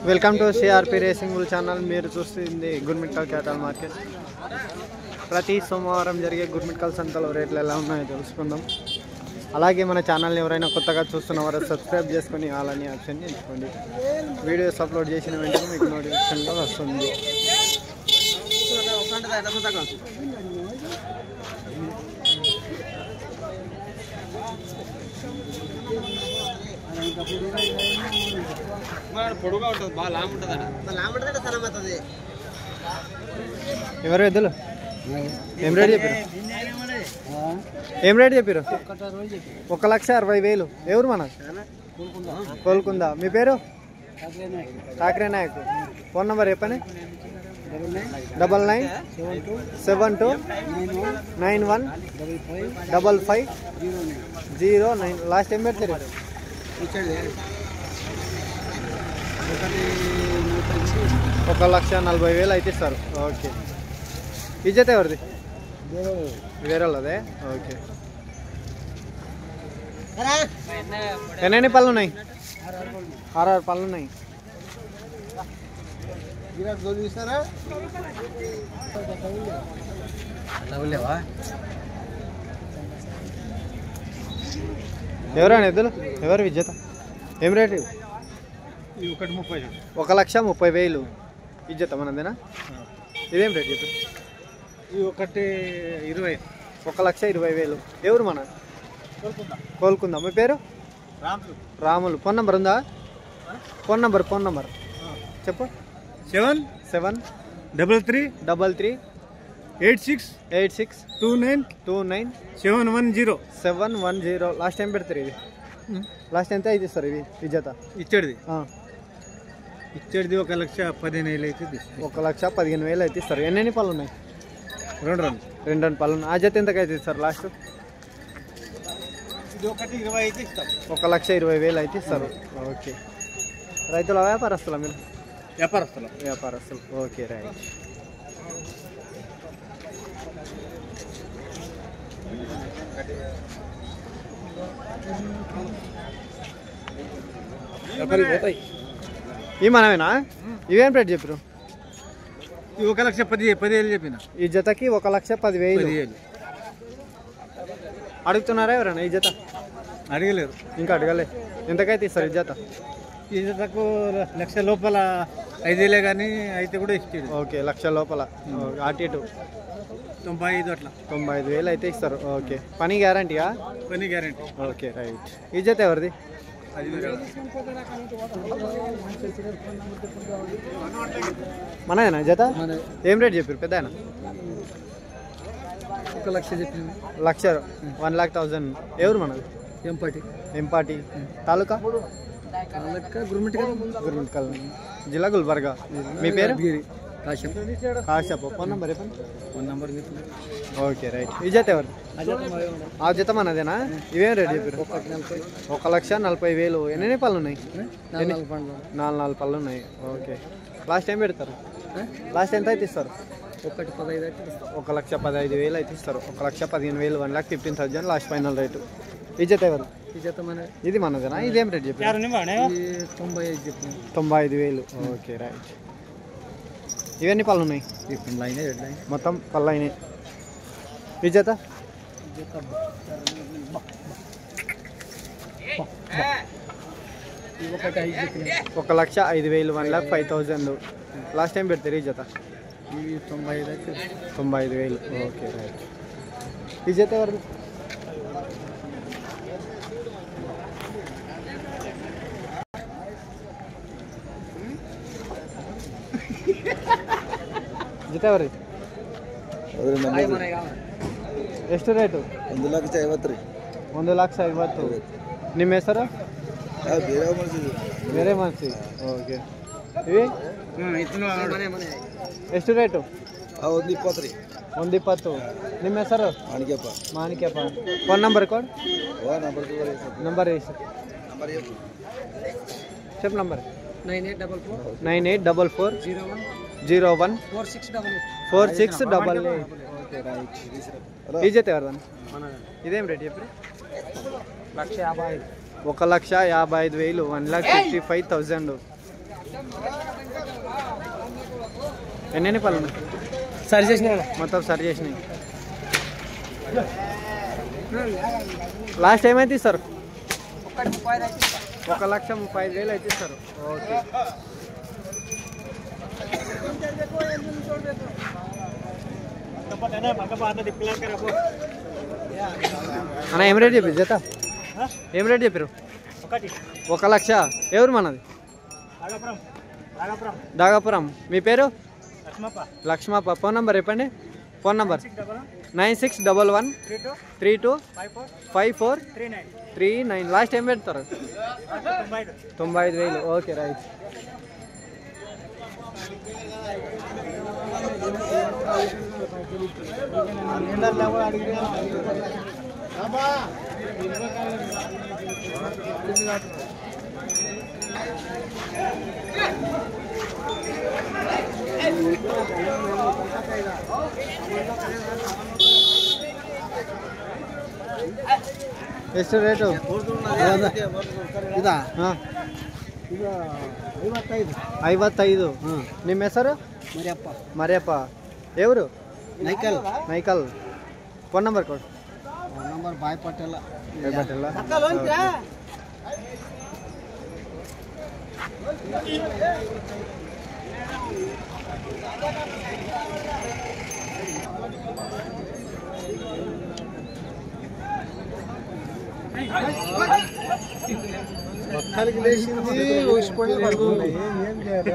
Welcome to CRP racing bull channel. మీరు చూస్తుంది Gurmitkal క్యాటల్ market. ప్రతి సోమవారం జరిగే గుర్మిట్కల్ సంతలో రేట్లు ఎలా ఉన్నాయో తెలుసుకుందాం. అలాగే మన ఛానల్ని ఎవరైనా కొత్తగా చూస్తున్న వారు సబ్స్క్రైబ్ చేసుకొని అలాని ఆప్షన్ని ఎంచుకోండి. వీడియోస్ అప్లోడ్ చేసిన వెంటనే మీకు నోటిఫికేషన్లో వస్తుంది. ఎవరు ఎద్దులు ఏం రేట్ చెప్పారు? 1,60,000. ఎవరు మన కోల్కుందా? మీ పేరు? ఠాక్రే నాయక్. ఫోన్ నెంబర్ చెప్పండి. 9972915509. లాస్ట్ టైం పెడతారు 1,40,000 అయితే ఇస్తారు. ఓకే. ఇజ్జత ఎవరిది? వేరే వాళ్ళదే. ఓకే. ఎన్ని పళ్ళు ఉన్నాయి? 6 పళ్ళు ఉన్నాయి. ఎవరైనా ఎద్దులు ఎవరు విజేత? ఏం రేటు? 1,30,000 ఇజ్జత మనదేనా? ఇదేం రేట్ చెప్పు? 1,20,000. 1,20,000. ఎవరు మన కోల్కుందా? మీ పేరు? రాములు. ఫోన్ నెంబర్ ఉందా? ఫోన్ నెంబర్ చెప్పు. 7733 8629 లాస్ట్ టైం పెడతారు ఇది. లాస్ట్ ఎంత అయితే ఇస్తారు ఇది ఇజ్జత? ఇచ్చేది 1,15,000 అయితే 1,15,000 అయితే ఇస్తారు. ఎన్ని పళ్ళు ఉన్నాయి? 2 పళ్ళు ఉన్నాయి. ఆ జత ఎంతకైతే ఇస్తారు లాస్ట్? 1,20,000 అయితే ఇస్తాం. 1,20,000 అయితే ఇస్తారు. ఓకే. రైతుల వ్యాపారస్తులా మీరు? వ్యాపారస్తులు. Okay, right. ఈ మనమేనా? ఇవేం రేట్ చెప్పారు? 1,10,000 చెప్పిన. ఈ జతకి 1,10,000 అడుగుతున్నారా ఎవరైనా? ఈ జత అడగలేరు, ఇంకా అడగలే. ఎంతకైతే ఇస్తారు ఈ జత? ఈ జతకు 1,00,000 లోపల 5,000 కానీ అయితే కూడా ఇచ్చేది. ఓకే, 1,00,000 లోపల. అటు ఇటు 95 అట్లా 95,000 అయితే ఇస్తారు. ఓకే. పని గ్యారంటీగా? పని గ్యారంటీ. Okay, right. ఈ జత ఎవరిది? మనదేనా జత? ఏం రేట్ చెప్పారు పెద్ద ఆయన? 1,00,000 చెప్పింది. 1,00,000. ఎవరు మనది? ఎంపాటి. తాలూకా? గుర్మిట్కల్. జిల్లా గుల్బర్గా. మీ పేరు? కాశ్యప్. ఫోన్ నెంబర్ చెప్పండి. Okay, right. ఈ జత ఎవరు? ఆ జత మనదేనా? ఇవేం రేట్ చెప్పారు? 1,40,000. ఎన్ని పళ్ళు ఉన్నాయి? 4 పళ్ళు ఉన్నాయి. ఓకే. లాస్ట్ టైం పెడతారు? లాస్ట్ ఎంత అయితే ఇస్తారు? 1,15,000 అయితే ఇస్తారు. 1,15,000. 1,15,000 లాస్ట్ ఫైనల్ రేటు. ఈ జత ఎవరు? ఇది మనదేనా? ఇదేం రేట్ చెప్పారు? 95,000. Okay, right. ఇవన్నీ పళ్ళు ఉన్నాయి? మొత్తం పళ్ళు అయినాయి. ఈ జత? 1,05,000. 1,05,000. లాస్ట్ టైం పెడతారు ఈ జత? 95,000. Okay, right. ఈ జత ఎవరు? ಜೊತೆ ಅವ್ರಿ ಎಷ್ಟು ರೇಟು? 1,50,000. 1,50,000. ನಿಮ್ಮ ಹೆಸರು? ಬೇರೆ ಮನಸ್ಸಿ. ಓಕೆ. ಇವಿ ಎಷ್ಟು ರೇಟು? 1,20,000. 1,20,000. ನಿಮ್ಮ ಹೆಸರು? ಮಾಣಿಕ್ಯಪ್ಪ. ಫೋನ್ ನಂಬರ್ ಕೊಡು. ನಂಬರ್ ಎಷ್ಟು? చెప్పు నంబర్. 9844 014688. Okay, right. ఈ జత ఎవరిదాన్ని? ఇదేం రేట్ చెప్పి? 1,55,000. 1,55,000. ఎన్ని పళ్ళు ఉన్నాయి? సరి చేసిన మొత్తం సరి చేసినాయి. లాస్ట్ ఏమైతే ఇస్తారు? 1,35,000 అయితే ఇస్తారు. ఓకే. అన్న ఏం రేట్ చెప్పారు జత? ఏం రేట్ చెప్పారు? 1,00,000. ఎవరు మనది? దాగాపురం. మీ పేరు? లక్ష్మప్ప. ఫోన్ నంబర్ చెప్పండి. Phone number 9611325439. లాస్ట్ ఏం పెడతారు? 95,000. Okay right. ಎಷ್ಟು ರೇಟು? ಇದಾ ಹಾಂ, ಈಗ 55. 55. ನಿಮ್ಮ ಹೆಸರು? ಮರಿಯಪ್ಪ. ಮರಿಯಪ್ಪ. ఎవరు? ನೈಕಲ್. ನೈಕಲ್. ಫೋನ್ ನಂಬರ್ ಕೊಡು. ನಂಬರ್ ಬಾಯ್ ಪಟೇಲ. ಪಟೇಲ. పక్కలకి లేచింది ఊసిపోయి పడుతుంది. ఏం చేయాలి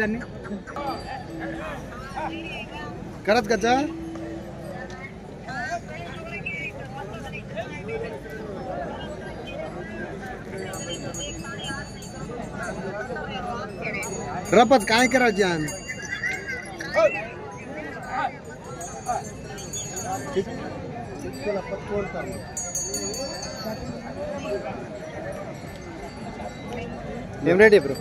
దాన్ని? కరత్ కదా रपत काय करा जान ఏం రేట్ ఇప్పుడు?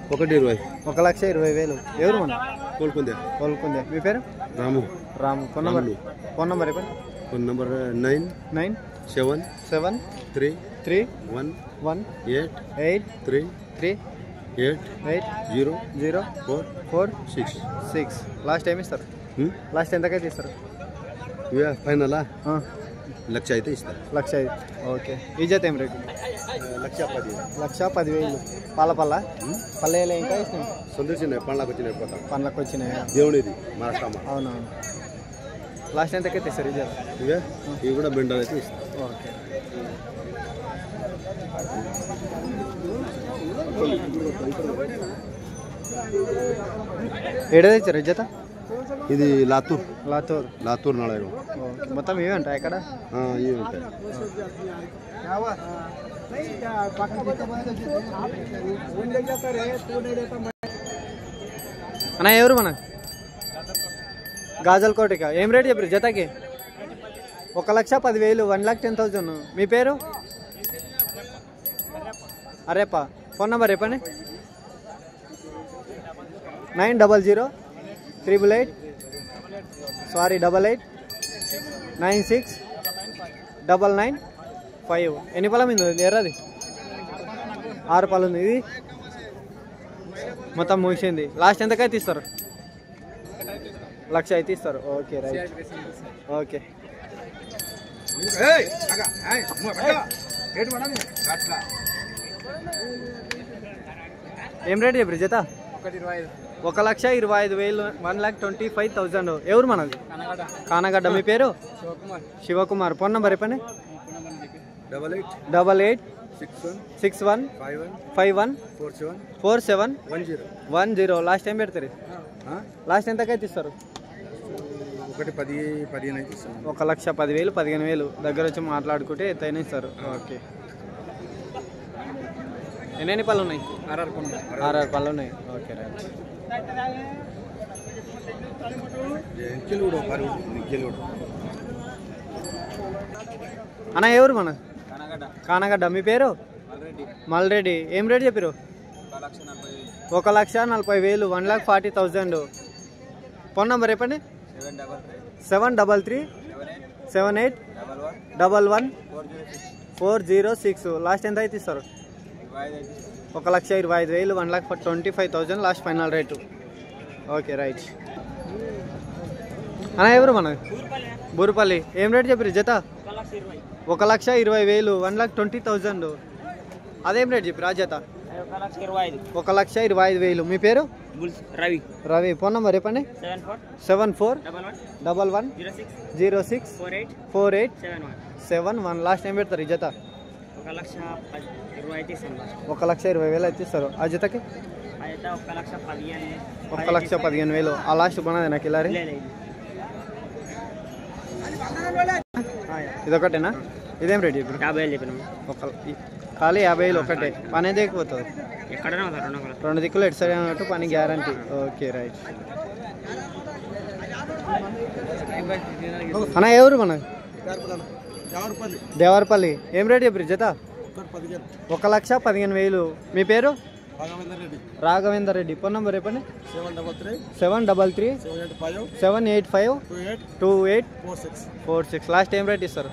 120. 1,20,000. ఎవరు మన? కోల్కుందే. కోల్కుందే. మీ పేరు? Ramu. Ramu. Phone number? Phone number చెప్పండి. Phone number 97731188300446. లాస్ట్ టైం ఇస్తారు? లాస్ట్ ఎంతకైతే ఇస్తారు? ఫైనల్ 1,00,000 అయితే ఇస్తారు. 1,05,000. ఓకే. ఈ జత ఏం రేటు? 1,10,000. పాల పల్లెలు ఇంకా ఇచ్చినాయి? సందర్శినాయి. పండ్లకు వచ్చినాయి. పండ్లకు వచ్చినాయి. దేవునిది మహారాష్ట్ర. అవునవును. లాస్ట్ ఎంతకైతే ఇస్తారు ఈ జత? ఇవి కూడా బెండాలు అయితే ఇస్తారు. ఓకే. ఏడాది ఇచ్చారు ఈ జత? ఇది లాతూర్. నాలుగు. మొత్తం ఇవే ఉంటాయి ఇక్కడ? ఇవి ఉంటాయి. అన్న ఎవరు మన? గాజల్ కోటిక. ఏం రేట్ చెప్పారు జతకి? 1,10,000. 1,10,000. మీ పేరు? అరేపా. ఫోన్ నెంబర్ చెప్పండి. 98969995. ఎన్ని పొలం ఉంది ఎర్రది? 6 పళ్ళు ఉంది. ఇది మొత్తం ముగిసింది. లాస్ట్ ఎంతకైతే ఇస్తారు? 1,00,000 అయితే ఇస్తారు. Okay right. ఓకే. ఏం రేట్ చెప్పారు జత? 1,25,000. 1,25,000. ఎవరు మనది? కానగడ్డ. మీ పేరు? శివకుమార్. ఫోన్ నెంబర్ చెప్పండి. 8861514710. లాస్ట్ టైం పెడతారు? లాస్ట్ ఎంతకైతే ఇస్తారు? 1,10,000 అయితే ఇస్తారు. 1,10,000 15,000 దగ్గర వచ్చి మాట్లాడుకుంటే ఎంతైనా ఇస్తారు. ఓకే. ఎన్ని పళ్ళు ఉన్నాయి? 6 పళ్ళు ఉన్నాయి. Okay right. అన్న ఎవరు మన? కానగడ్డ. మీ పేరు? మల్రెడ్డి. ఏం రేట్ చెప్పారు? 1,40,000. 1,40,000. ఫోన్ నెంబర్ చెప్పండి. 7337811 406. లాస్ట్ ఎంత అయితే ఇస్తారు? 1,25,000 1,25,000 last final rate. Okay right. అన్న ఎవరు మన బూరుపల్లి ఏం రేట్ చెప్పారు జత? 1,20,000 1,20,000. అదేం రేట్ చెప్పారు ఆ జత? 1,25,000. మీ పేరు? రవి. రవి. ఫోన్ నెంబర్ చెప్పండి. 7411064871. లాస్ట్ టైం పెడతారు ఈ జత? 1,20,000 అయితే ఇస్తారు. ఆ జతకి 1,15,000. ఆ లాస్ట్ కొన్నది నాకు ఇలా ఇదొకటేనా? ఇదేం రేట్ ఇప్పుడు? 50,000 చెప్పినాము. ఖాళీ 50,000 ఒకటే. పని అయితే ఎక్కువతుంది. ఎక్కడైనా 2 దిక్కులు ఎటు సైడ్ అన్నట్టు పని గ్యారంటీ. Okay right. అన్న ఎవరు మన? దేవరపల్లి. ఏం రేట్ చెప్పారు జత? 1,15,000. మీ పేరు? రాఘవేందర్ రెడ్డి. ఫోన్ నెంబర్ చెప్పండి. 733-785-2846. లాస్ట్ ఏం రేట్ ఇస్తారు?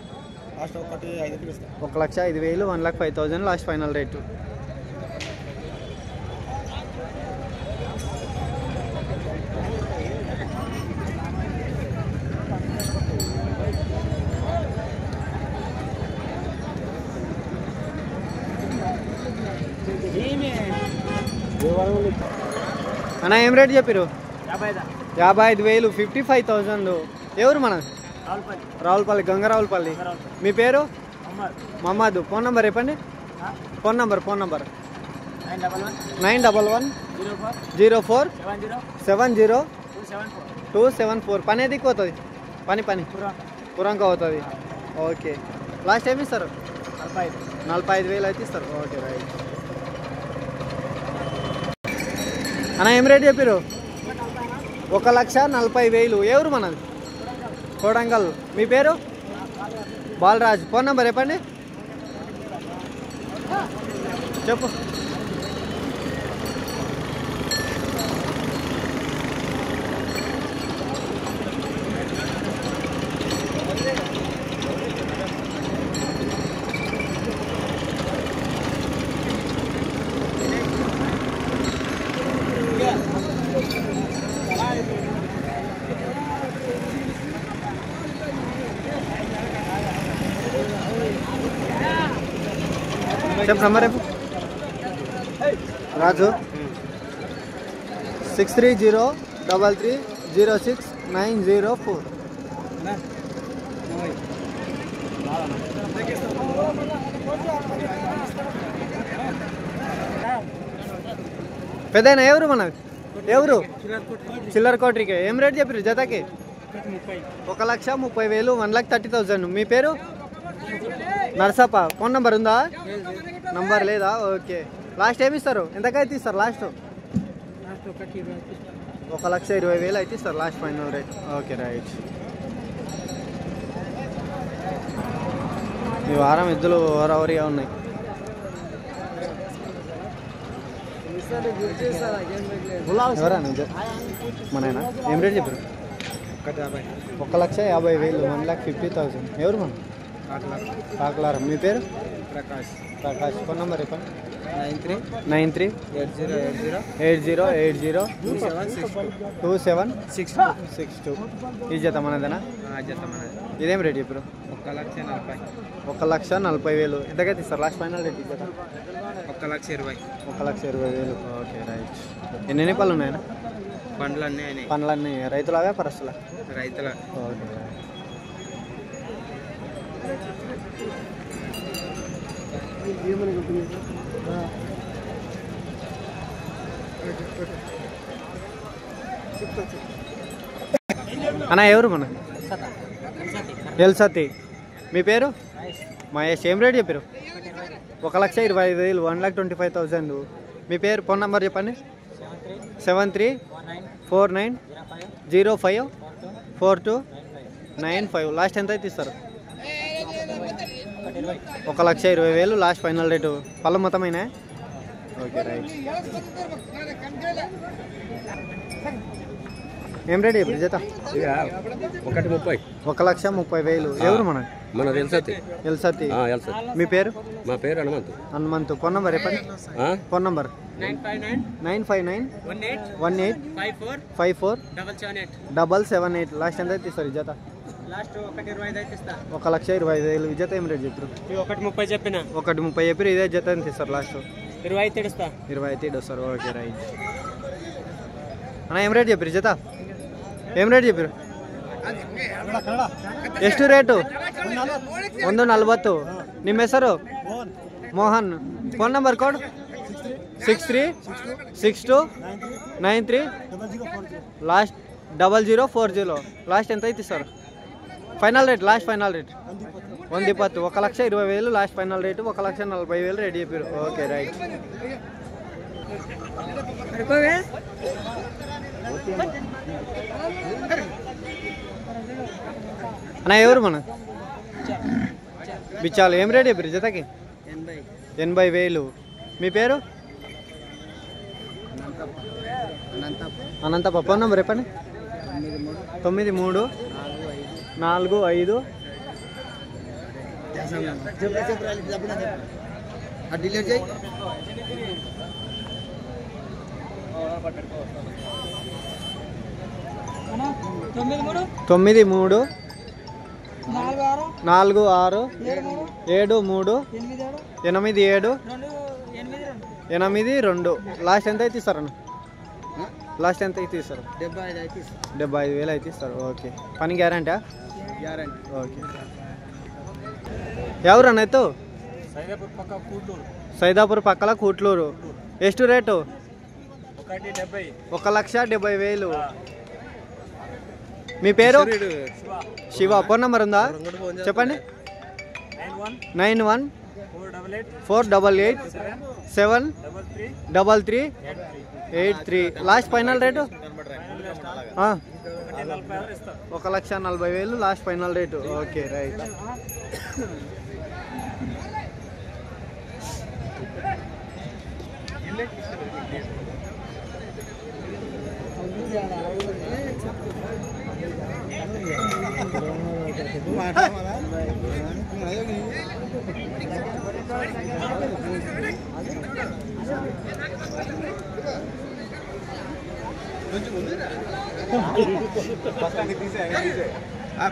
1,05,000 1,05,000 లాస్ట్ ఫైనల్ రేటు. అన్న ఏం రేట్ చెప్పారు? 55,000 55,000. ఎవరు మన? రావులపల్లి. గంగరావులపల్లి. మీ పేరు? మహమ్మద్. ఫోన్ నెంబర్ చెప్పండి. Phone number 9110470270274. పని ఏది ఎక్కువ అవుతుంది? పని పురంక అవుతుంది. ఓకే. లాస్ట్ ఏమి ఇస్తారు? 45,000 అయితే ఇస్తారు. Okay right. అన్న ఏం రేట్ చెప్పారు? 1,40,000. ఎవరు మనది? కొడంగల్. మీ పేరు? బాలరాజ్. ఫోన్ నెంబర్ చెప్పండి. చెప్పు. చెప్పు నంబర్ రేపు. రాజు 6303306904. పెద్దయినా ఎవరు మనది? ఎవరు? చిల్లర కోట్రికి. ఏం రేట్ చెప్పారు జతకి? 1,30,000 1,30,000. మీ పేరు? నర్సప్ప. ఫోన్ నెంబర్ ఉందా? నంబర్ లేదా? ఓకే. లాస్ట్ ఏమి ఇస్తారు? ఎంతకైతే ఇస్తారు లాస్ట్? 1,20,000 అయితే ఇస్తారు last final rate. Okay right. ఈ వారం ఎద్దులు ఓవరవరిగా ఉన్నాయి. ఎవరా మనైనా? ఏం రేట్ చెప్పారు? 1,50,000 1,50,000. ఎవరు మనం? కాకలారం. మీ పేరు? ప్రకాష్. ఫోన్ నెంబర్ చెప్పండి. 93-8080-2762. ఈ జత మనదేనా? ఇదేం రేట్ చెప్పారు? 1,40,000. ఎంతకైతే ఇస్తారు లాస్ట్ ఫైనల్ రేట్? ఈ జత 1,20,000. Okay right. ఎన్ని పళ్ళు ఉన్నాయన్నా? పండ్లన్నీ రైతులాగా పరస్తులా? రైతుల. ఓకే. అన్న ఎవరు మన? ఎల్సతి. మీ పేరు? మహేష్. ఏం రేట్ చెప్పారు? 1,25,000 1,25,000. మీ పేరు? ఫోన్ నెంబర్ చెప్పండి. 73-490-54295. లాస్ట్ ఎంత అయితే ఇస్తారు? 1,20,000 లాస్ట్ ఫైనల్ రేటు. పళ్ళ మొత్తమైనా? Okay right. ఏం రేట్ చెప్పారు జత? 130. 1,30,000. ఎవరు మన ఎల్సతి. మీ పేరు? మా పేరు హనుమంతు. ఫోన్ నంబర్ చెప్పండి. Phone number 959 18 54 778. లాస్ట్ ఎంత అయితే ఇస్తారు జత? 1,25,000. జత ఏం రేట్ చెప్పారు? 130 చెప్పిన. 1,30 చెప్పారు. ఇదే జత ఎంత ఇస్తారు లాస్ట్? 25 ఇస్తా. 25 వస్తారు. ఓకే రైట్ అన్న. ఏం రేట్ చెప్పారు జత? ఏం రేట్ చెప్పారు? ಎಷ್ಟು ರೇಟು? 140. ನಿಮ್ಮ ಹೆಸರು? Mohan. Phone number code 636293 last 0040. Last ఎంత అయితే sir? Final rate. Last final rate 120. 1,20,000 last final rate. 1,40,000 ready చెప్పారు. Okay right. అన్న ఎవరు మన బిచ్చాలు? ఏం రేట్ చెప్పారు జతకి? 80,000. మీ పేరు? అనంతప్ప. ఫోన్ నెంబర్ చెప్పండి. 93 45 93 46 73 87 82. లాస్ట్ ఎంత అయితే ఇస్తారన్న? లాస్ట్ ఎంత అయితే ఇస్తారు? 75,000 అయితే ఇస్తారు. ఓకే. పని గ్యారంటీ? ఓకే. ఎవరు అన్న ఎత్తు? సైదాపూర్ పక్కల కూట్లూరు. ಎಷ್ಟು రేటు? 1,70,000. మీ పేరు? శివ. ఫోన్ నెంబర్ ఉందా చెప్పండి. 91 488 733 83. Last final rate? 1,40,000 last final rate. Okay right.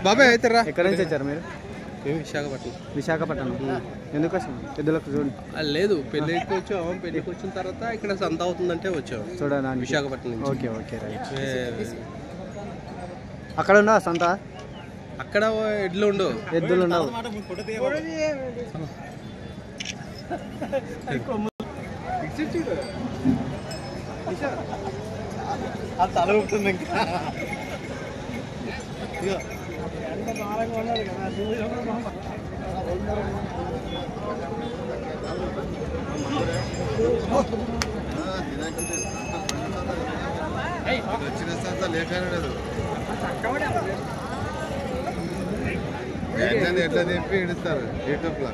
బాబాయ్ అయితే రా. ఎక్కడి నుంచి వచ్చారు మీరు? విశాఖపట్నం. ఎందుకోసం? ఎద్దులకు చూడండి. లేదు, పెళ్ళికి వచ్చాము. పెళ్ళికి వచ్చిన తర్వాత ఇక్కడ సంత అవుతుందంటే వచ్చాము చూడండి విశాఖపట్నం నుంచి. Okay okay right. అక్కడ ఉండవా సంత? అక్కడ ఎడ్లు ఉండవు. ఎద్దులు ఉండవు. తల ఉంటుంది ఇంకా. వచ్చిన సంత లేకనలేదు. ఎట్లా చెప్పి ఇడుస్తారు యూట్యూబ్లో.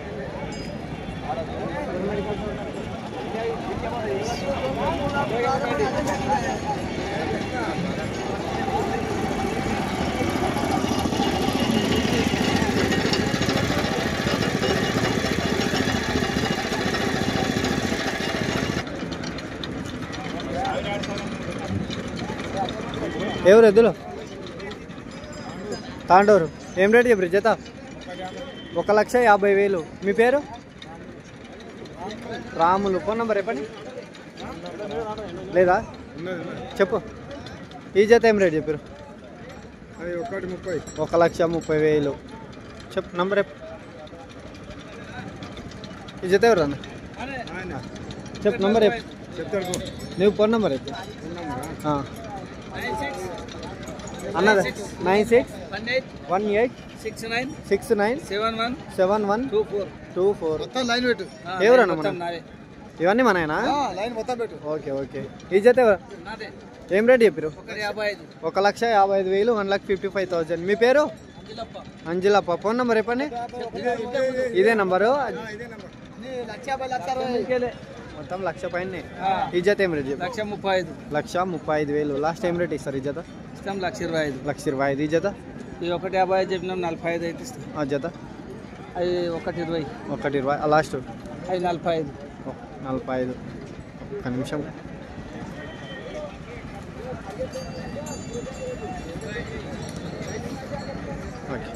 ఎవరు ఎద్దులు? తాండూరు. ఏం రేట్ చెప్పారు జత? 1,50,000. మీ పేరు? రాములు. ఫోన్ నెంబర్ చెప్పండి. లేదా చెప్పు. ఈ జత ఏం రేట్ చెప్పారు? 1,30,000. చెప్పు నంబర్ చెప్పు. ఈ జత ఎవరు అన్న? చెప్పు నంబర్ చెప్పు. నువ్వు ఫోన్ నెంబర్ చెప్పు అన్నది. 9618 69 71 24. ఎవరన్నా మన? ఇవన్నీ మనయేనా? Okay okay. ఈ జత ఎవరు? ఏం రేట్ చెప్పారు? 1,55,000. 1,55,000. మీ పేరు? అంజిలప్ప. ఫోన్ నెంబర్ చెప్పండి. ఇదే నంబరు. మొత్తం 1,00,000 పైనే. ఇజ్జత్ ఏం రేట్ చెప్పు? 1,35,000. లాస్ట్ టైం రేట్ ఇస్తారు ఇజ్జత? ఇస్తాం 1,25,000. 1,25,000 ఇజ్జత? ఈ 1,50 చెప్పినాం 45 అయితే ఇస్తాం. ఆ జత అవి 1,20. 1,20. లాస్ట్ అవి 45. 45. ఒక్క నిమిషం. ఓకే.